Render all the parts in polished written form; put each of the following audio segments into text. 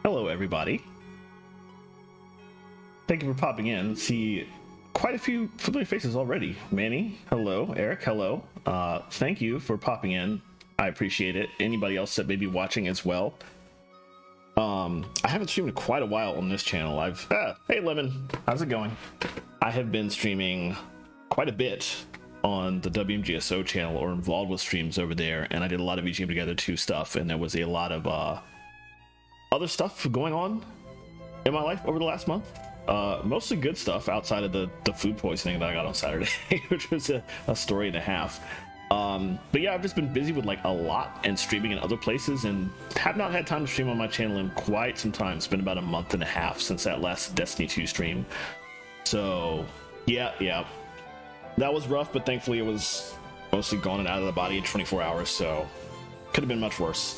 Hello, everybody. Thank you for popping in. See quite a few familiar faces already. Manny, hello. Eric, hello. Thank you for popping in. I appreciate it. Anybody else that may be watching as well. I haven't streamed in quite a while on this channel. Hey Lemon, how's it going? I have been streaming quite a bit on the WMGSO channel or involved with streams over there, and I did a lot of EGM Together 2 stuff, and there was a lot of other stuff going on in my life over the last month. Mostly good stuff outside of the food poisoning that I got on Saturday, which was a story and a half. But yeah, I've just been busy with like a lot and streaming in other places, and have not had time to stream on my channel in quite some time. It's been about a month and a half since that last Destiny 2 stream. So yeah, that was rough, but thankfully it was mostly gone and out of the body in 24 hours, so could have been much worse.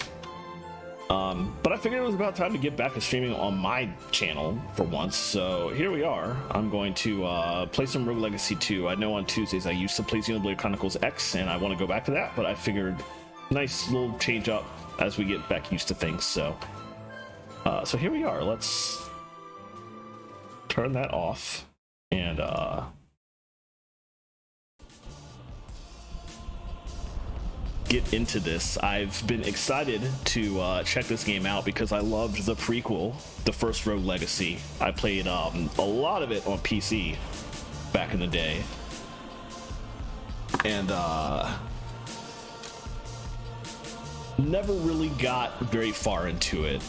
But I figured it was about time to get back to streaming on my channel for once, so here we are. I'm going to play some Rogue Legacy 2. I know on Tuesdays I used to play Xenoblade Chronicles X, and I want to go back to that, but I figured nice little change up as we get back used to things, so here we are. Let's turn that off and get into this. I've been excited to check this game out because I loved the prequel, the first Rogue Legacy. I played a lot of it on PC back in the day, and never really got very far into it.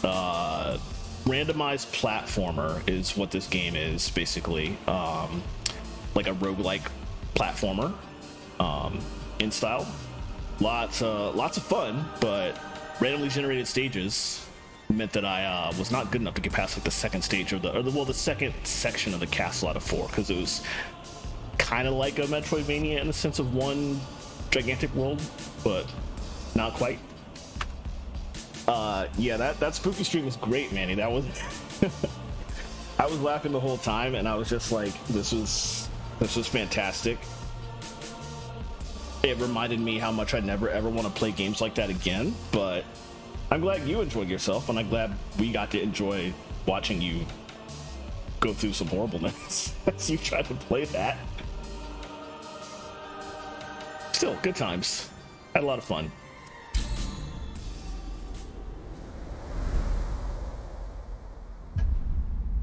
Randomized platformer is what this game is, basically. Like a roguelike platformer in style. Lots of fun, but randomly generated stages meant that I was not good enough to get past like the second stage of the second section of the castle out of 4, because it was kind of like a Metroidvania in the sense of one gigantic world, but not quite. Yeah, that spooky stream was great, Manny. That was I was laughing the whole time, and I was just like, this was fantastic. It reminded me how much I never ever want to play games like that again, but I'm glad you enjoyed yourself, and I'm glad we got to enjoy watching you go through some horribleness as you tried to play that. Still, good times. Had a lot of fun.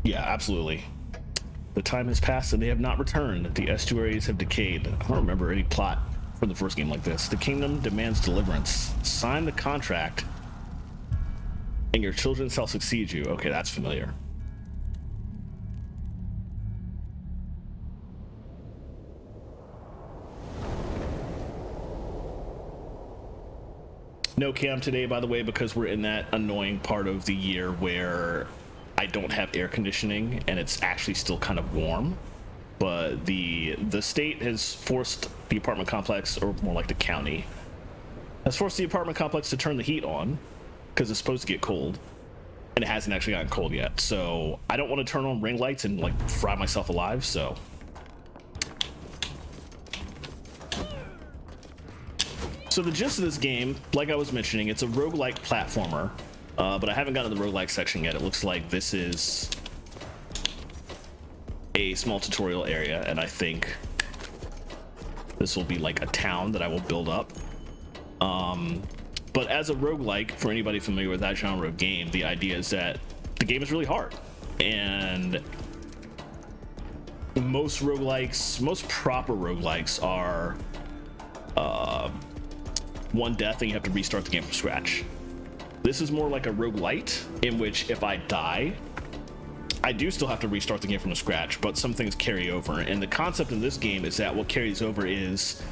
Yeah, absolutely. The time has passed and they have not returned. The estuaries have decayed. I don't remember any plot from the first game like this. The kingdom demands deliverance. Sign the contract and your children shall succeed you. Okay, that's familiar. No cam today, by the way, because we're in that annoying part of the year where I don't have air conditioning and it's actually still kind of warm. But the state has forced the apartment complex, or more like the county, has forced the apartment complex to turn the heat on because it's supposed to get cold, and it hasn't actually gotten cold yet. So I don't want to turn on ring lights and like fry myself alive. So the gist of this game, like I was mentioning, it's a roguelike platformer, but I haven't gotten to the roguelike section yet. It looks like this is a small tutorial area, and I think this will be like a town that I will build up. But as a roguelike, for anybody familiar with that genre of game, the idea is that the game is really hard, and most roguelikes, most proper roguelikes, are one death and you have to restart the game from scratch. This is more like a roguelite, in which if I die, I do still have to restart the game from scratch, but some things carry over. And the concept in this game is that what carries over is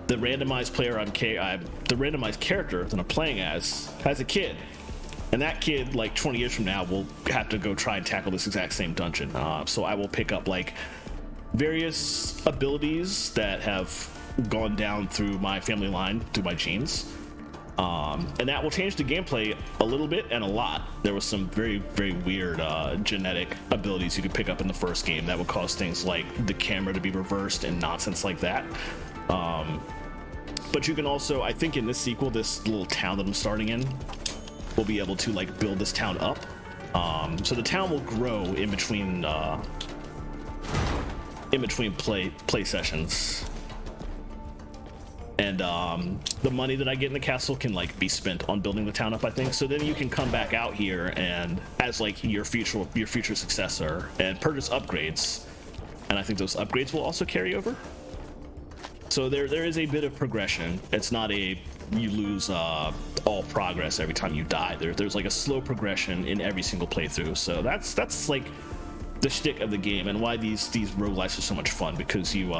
the randomized player the randomized character that I'm playing as has a kid, and that kid, like 20 years from now, will have to go try and tackle this exact same dungeon. So I will pick up like various abilities that have gone down through my family line, through my genes. And that will change the gameplay a little bit and a lot. There was some very, very weird genetic abilities you could pick up in the first game that would cause things like the camera to be reversed and nonsense like that. But you can also, I think in this sequel, this little town that I'm starting in, we'll be able to like build this town up So the town will grow in between play sessions, and the money that I get in the castle can like be spent on building the town up, I think. So then you can come back out here and as like your future successor and purchase upgrades, and I think those upgrades will also carry over. So there is a bit of progression. It's not a you lose all progress every time you die. There's like a slow progression in every single playthrough. So that's like the shtick of the game, and why these roguelites are so much fun, because you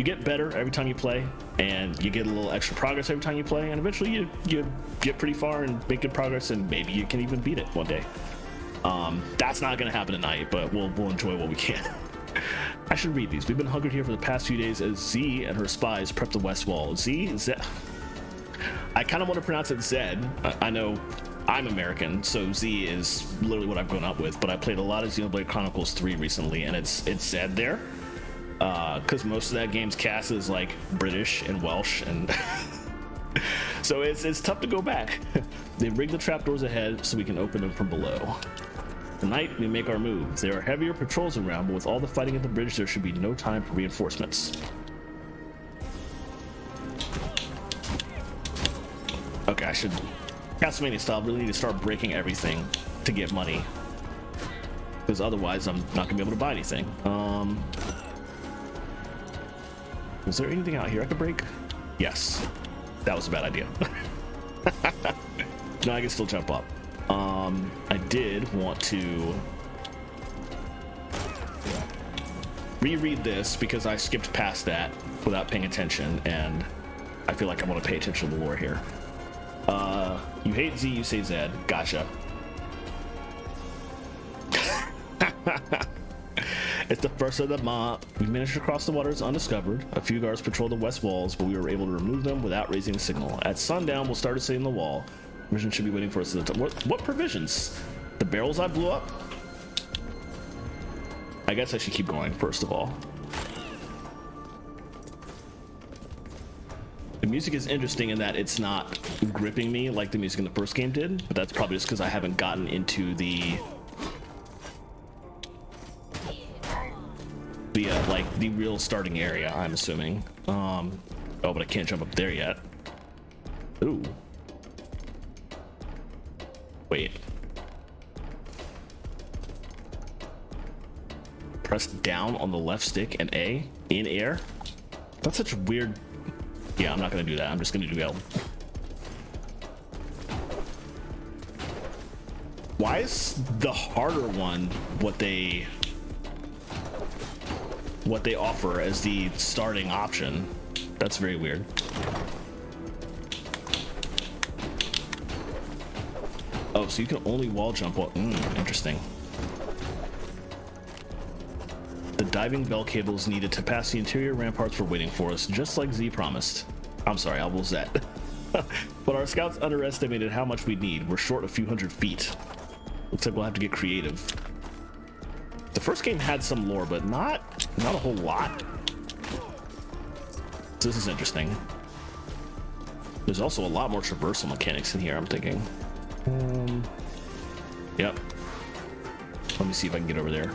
get better every time you play, and you get a little extra progress every time you play, and eventually you get pretty far and make good progress, and maybe you can even beat it one day. That's not gonna happen tonight, but we'll enjoy what we can. I should read these. We've been hunkered here for the past few days as Z and her spies prep the west wall. Z. I kind of want to pronounce it Zed. I know I'm American, so Z is literally what I've grown up with, but I played a lot of Xenoblade Chronicles 3 recently, and it's Zed there. Because most of that game's cast is like British and Welsh, and so it's tough to go back. They've rigged the trapdoors ahead so we can open them from below. Tonight we make our move. There are heavier patrols around, but with all the fighting at the bridge, there should be no time for reinforcements. Okay, I should Castlevania style really need to start breaking everything to get money, because otherwise I'm not gonna be able to buy anything. Is there anything out here I could break? Yes. That was a bad idea. No, I can still jump up. I did want to reread this because I skipped past that without paying attention, and I feel like I want to pay attention to the lore here. You hate Z, you say Zed. Gotcha. It's the first of the month. We managed to cross the waters undiscovered. A few guards patrolled the west walls, but we were able to remove them without raising a signal. At sundown, we'll start ascending the wall. Provisions should be waiting for us at the top. What provisions? The barrels I blew up? I guess I should keep going, first of all. The music is interesting in that it's not gripping me like the music in the first game did, but that's probably just because I haven't gotten into the real starting area, I'm assuming. Oh, but I can't jump up there yet. Ooh. Wait. Press down on the left stick and A in air? That's such a weird... Yeah, I'm not gonna do that. I'm just gonna do L. Why is the harder one what they offer as the starting option? That's very weird. Oh, so you can only wall jump while... interesting. The diving bell cables needed to pass the interior ramparts were waiting for us, just like Z promised. I'm sorry, I will Zed. But our scouts underestimated how much we'd need. We're short a few hundred feet. Looks like we'll have to get creative. The first game had some lore, but not a whole lot. So this is interesting. There's also a lot more traversal mechanics in here, I'm thinking. Yep. Let me see if I can get over there.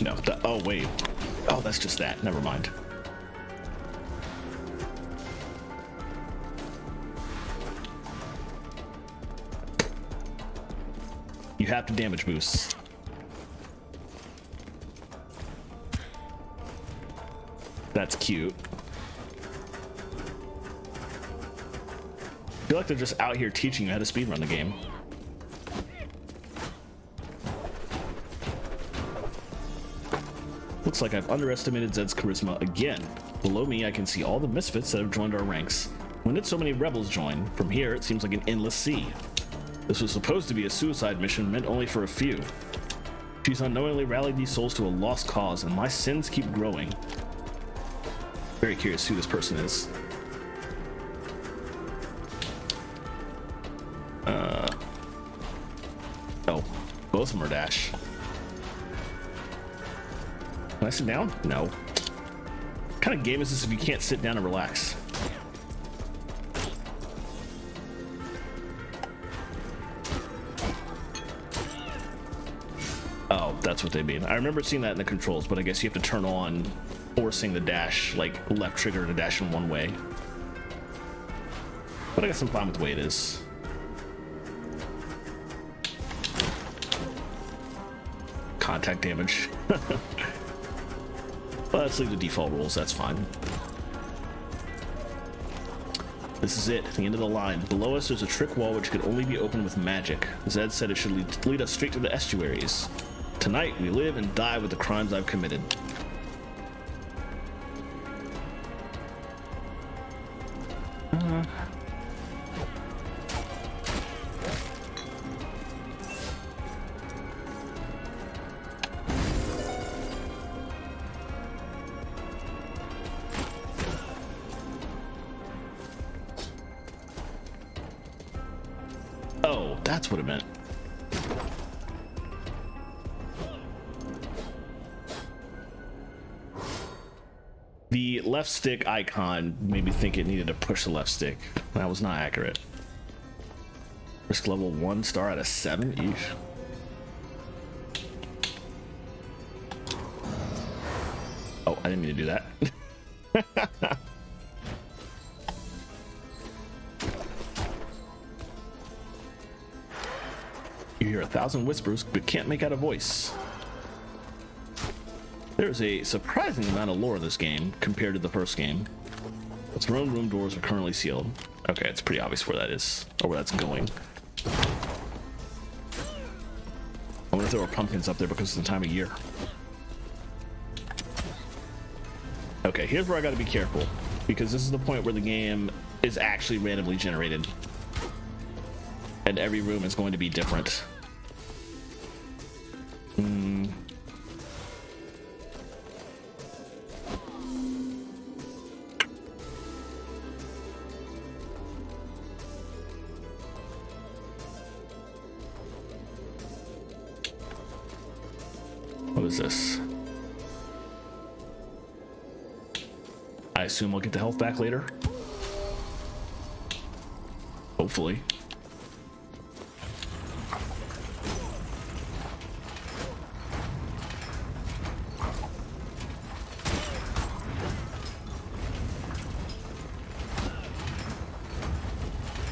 No, oh wait. Oh, that's just that. Never mind. You have to damage boost. That's cute. I feel like they're just out here teaching you how to speedrun the game. Looks like I've underestimated Zed's charisma again. Below me, I can see all the misfits that have joined our ranks. When did so many rebels join? From here, it seems like an endless sea. This was supposed to be a suicide mission meant only for a few. She's unknowingly rallied these souls to a lost cause, and my sins keep growing. Very curious who this person is. Oh, both of them are Dash. Can I sit down? No. What kind of game is this if you can't sit down and relax? Oh, that's what they mean. I remember seeing that in the controls, but I guess you have to turn on forcing the dash, like left trigger to dash in one way. But I guess I'm fine with the way it is. Contact damage. Well, let's leave the default rules, that's fine. This is it, the end of the line. Below us there's a trick wall which could only be opened with magic. Zed said it should lead us straight to the estuaries. Tonight we live and die with the crimes I've committed. Oh, that's what it meant. The left stick icon made me think it needed to push the left stick. That was not accurate. Risk level 1 star out of 7? Eesh. Oh, I didn't mean to do that. You hear 1,000 whispers, but can't make out a voice. There's a surprising amount of lore in this game compared to the first game. The throne room doors are currently sealed. Okay, it's pretty obvious where that is, or where that's going. I wonder if there were pumpkins up there because of the time of year. Okay, here's where I gotta be careful, because this is the point where the game is actually randomly generated. And every room is going to be different. What is this? I assume I'll get the health back later. Hopefully.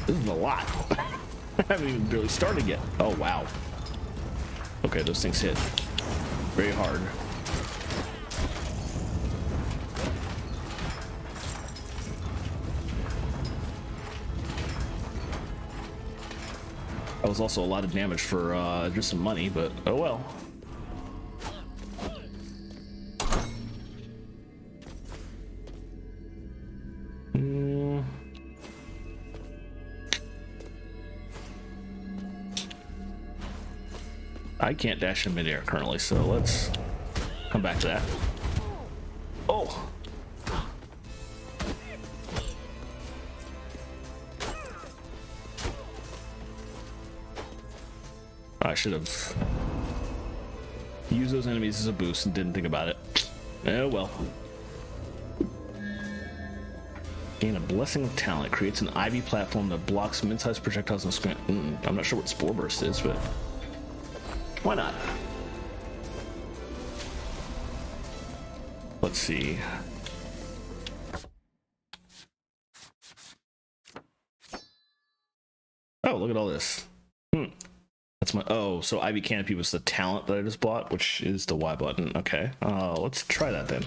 This is a lot. I haven't even barely started yet. Oh, wow. Okay, those things hit very hard. That was also a lot of damage for just some money, but oh well. I can't dash in midair currently, so let's come back to that. Oh! I should have used those enemies as a boost and didn't think about it. Oh well. Gain a Blessing of Talent. Creates an Ivy platform that blocks mid-sized projectiles and screen. I'm not sure what Spore Burst is, but why not? Let's see. Oh, look at all this. That's my, oh, so Ivy Canopy was the talent that I just bought, which is the Y button. Okay, let's try that then.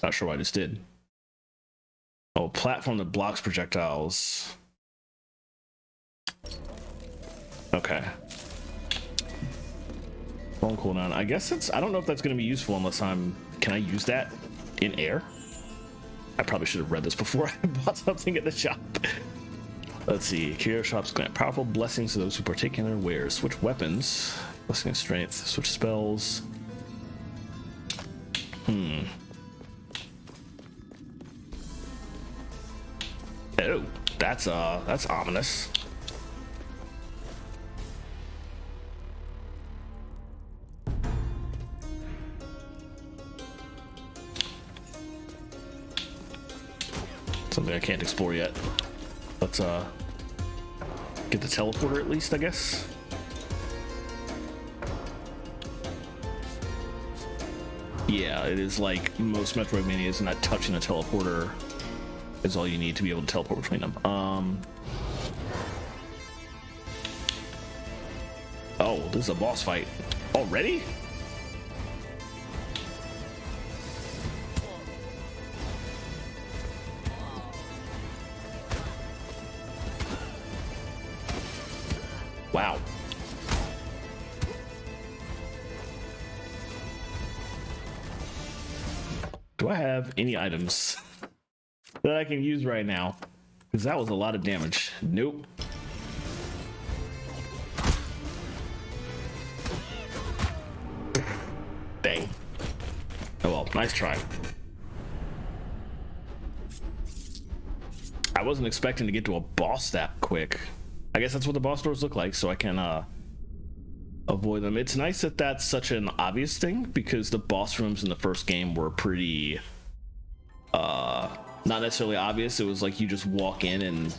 Not sure what I just did. Oh, platform that blocks projectiles. Okay. Long cooldown. I guess it's, I don't know if that's going to be useful unless I'm, can I use that in air? I probably should have read this before I bought something at the shop. Let's see. Curio shops grant powerful blessings to those who partake in their wares. Switch weapons. Blessing of strength. Switch spells. Oh, that's ominous. Something I can't explore yet. Let's get the teleporter at least, I guess. Yeah, it is like most Metroidvanias, not touching a teleporter is all you need to be able to teleport between them. Oh, this is a boss fight already? Wow. Do I have any items that I can use right now? Because that was a lot of damage. Nope. Dang. Oh well, nice try. I wasn't expecting to get to a boss that quick. I guess that's what the boss doors look like, so I can avoid them. It's nice that that's such an obvious thing, because the boss rooms in the first game were pretty not necessarily obvious. It was like you just walk in and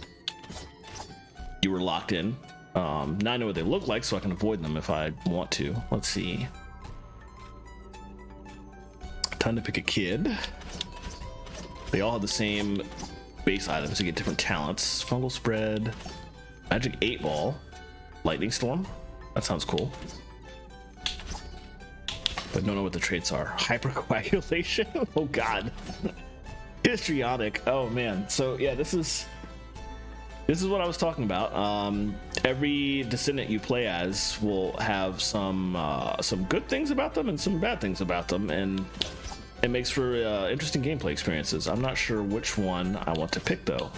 you were locked in. Now I know what they look like, so I can avoid them if I want to. Let's see. Time to pick a kid. They all have the same base items to get different talents. Fungal spread, magic 8 ball, lightning storm. That sounds cool. But don't know what the traits are. Hypercoagulation. Oh god. Histrionic. Oh man. So yeah, this is what I was talking about. Every descendant you play as will have some good things about them and some bad things about them, and it makes for interesting gameplay experiences. I'm not sure which one I want to pick though.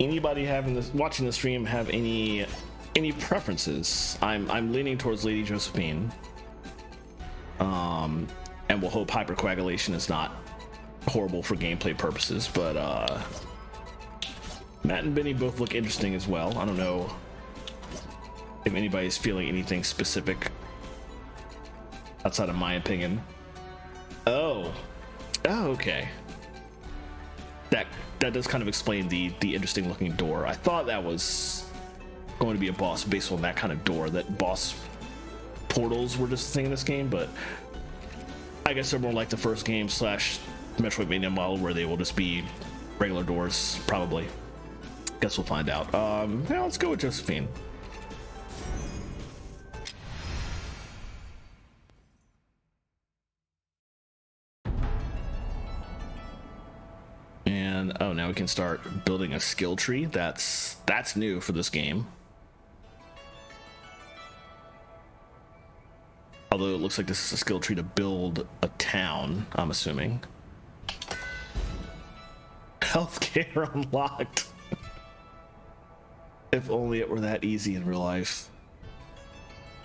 Anybody watching the stream have any preferences? I'm leaning towards Lady Josephine. And we'll hope hypercoagulation is not horrible for gameplay purposes, but Matt and Benny both look interesting as well. I don't know if anybody's feeling anything specific outside of my opinion. Oh, okay. That does kind of explain the interesting looking door. I thought that was going to be a boss based on that kind of door, that boss portals were just a thing in this game, but I guess they're more like the first game / Metroidvania model, where they will just be regular doors, probably. Guess we'll find out. Yeah, let's go with Josephine. And oh, now we can start building a skill tree. That's new for this game. Although it looks like this is a skill tree to build a town, I'm assuming. Healthcare unlocked. If only it were that easy in real life.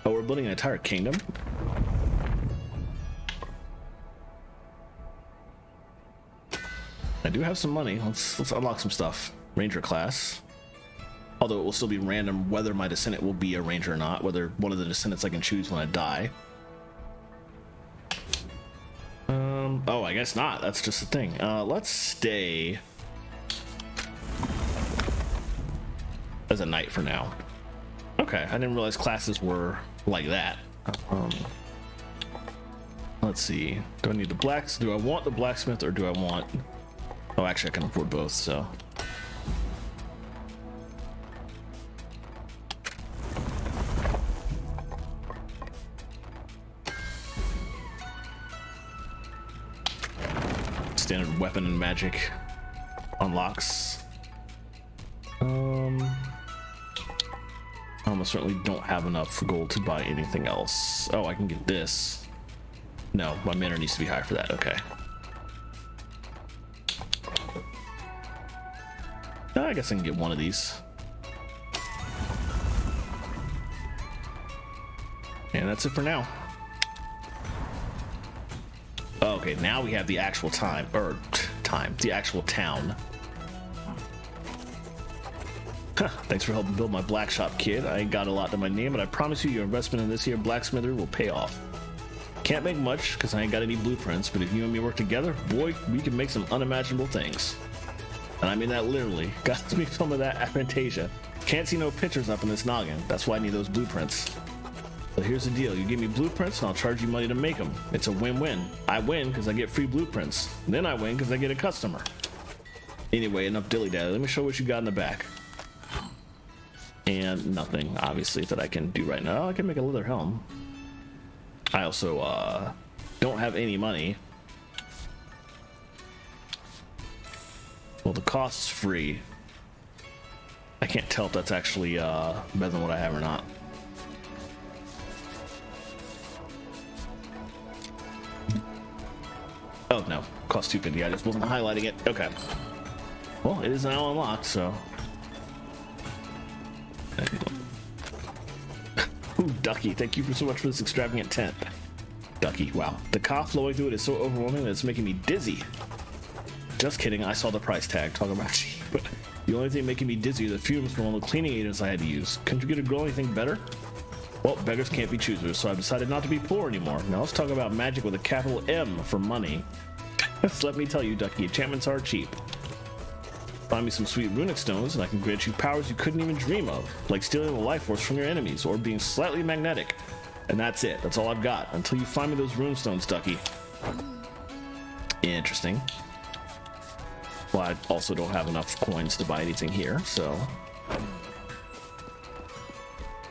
Oh, we're building an entire kingdom? I do have some money. Let's unlock some stuff. Ranger class. Although it will still be random whether my descendant will be a ranger or not, whether one of the descendants I can choose when I die. Oh, I guess not. That's just the thing. Let's stay as a knight for now. Okay, I didn't realize classes were like that. Let's see. Do I need the blacksmith? Do I want the blacksmith, or do I want... Oh, actually, I can afford both, so... Standard weapon and magic unlocks. I almost certainly don't have enough gold to buy anything else. Oh, I can get this. No, my mana needs to be high for that. Okay. I guess I can get one of these. And that's it for now. Okay, now we have the actual the actual town. Thanks for helping build my black shop, kid. I ain't got a lot to my name, but I promise you your investment in this here blacksmithery will pay off. Can't make much, because I ain't got any blueprints, but if you and me work together, boy, we can make some unimaginable things. And I mean that literally. Got me some of that Aphantasia. Can't see no pictures up in this noggin. That's why I need those blueprints. But here's the deal. You give me blueprints and I'll charge you money to make them. It's a win-win. I win because I get free blueprints. Then I win because I get a customer. Anyway, enough dilly-dally. Let me show what you got in the back. And nothing, obviously, that I can do right now. I can make a leather helm. I also don't have any money. Well, the cost is free. I can't tell if that's actually better than what I have or not. Oh no, cost $250. I just wasn't highlighting it. Okay. Well, it is now unlocked, so. Ooh, Ducky, thank you so much for this extravagant tent. Ducky, wow. The cough flowing through it is so overwhelming that it's making me dizzy. Just kidding, I saw the price tag. Talk about cheap. The only thing making me dizzy are the fumes from all the cleaning agents I had to use. Couldn't you get a girl anything better? Well, beggars can't be choosers, so I've decided not to be poor anymore. Now let's talk about magic with a capital M for money. So let me tell you, Ducky, enchantments are cheap. Find me some sweet runic stones and I can grant you powers you couldn't even dream of, like stealing the life force from your enemies or being slightly magnetic. And that's it. That's all I've got. Until you find me those rune stones, Ducky. Interesting. Well, I also don't have enough coins to buy anything here, so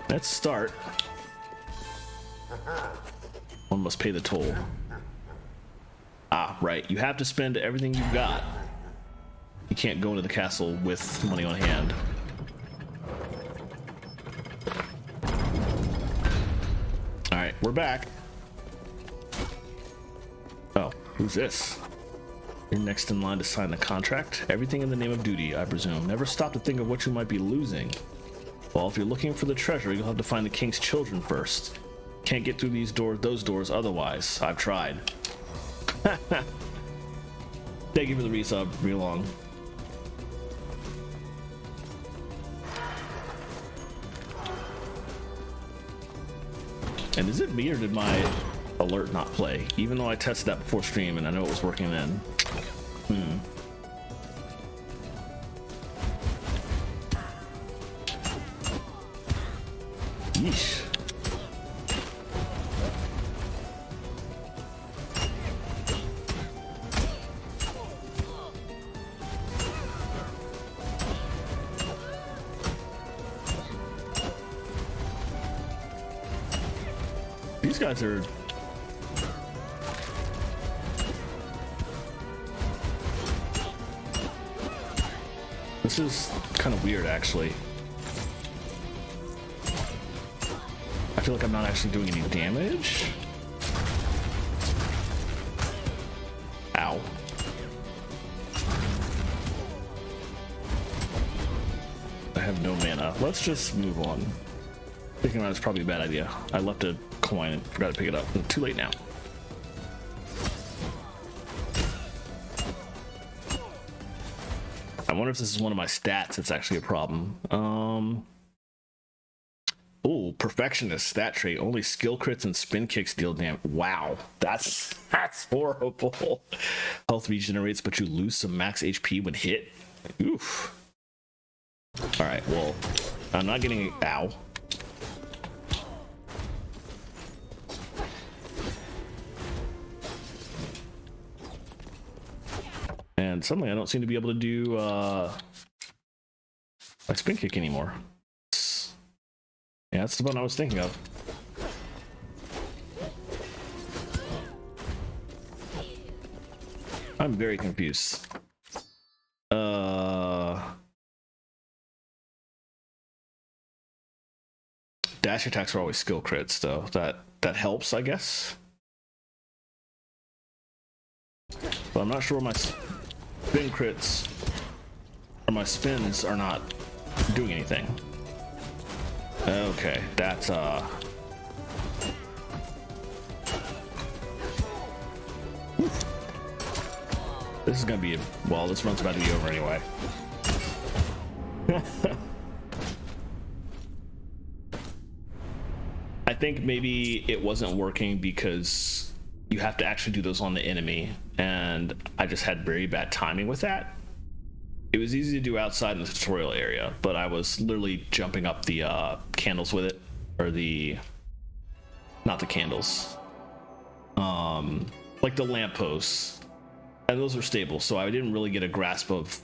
let's start. One must pay the toll. Ah, right. You have to spend everything you've got. You can't go into the castle with money on hand. Alright, we're back. Oh, who's this? You're next in line to sign the contract. Everything in the name of duty, I presume. Never stop to think of what you might be losing. Well, if you're looking for the treasure, you'll have to find the king's children first. Can't get through those doors otherwise. I've tried. Thank you for the resub. Real long. And is it me or did my alert not play? Even though I tested that before stream and I know it was working then. Yeesh. These guys are... This is kind of weird, actually. I feel like I'm not actually doing any damage. Ow. I have no mana. Let's just move on. Picking around is probably a bad idea. I left a coin and forgot to pick it up. Too late now. I wonder if this is one of my stats that's actually a problem. Oh, perfectionist stat trait. Only skill crits and spin kicks deal damage. Wow, that's horrible. Health regenerates, but you lose some max HP when hit. Oof. All right, well, I'm not getting... Ow. And suddenly I don't seem to be able to do my spin kick anymore. Yeah, that's the one I was thinking of. I'm very confused. Dash attacks are always skill crits, though. That helps, I guess. But I'm not sure where my spin crits or my spins are not doing anything. Okay, that's this is gonna be well, this run's about to be over anyway. I think maybe it wasn't working because you have to actually do those on the enemy, and I just had very bad timing with that. It was easy to do outside in the tutorial area, but I was literally jumping up the candles with it, or the, not the candles, like the lampposts, and those are stable, so I didn't really get a grasp of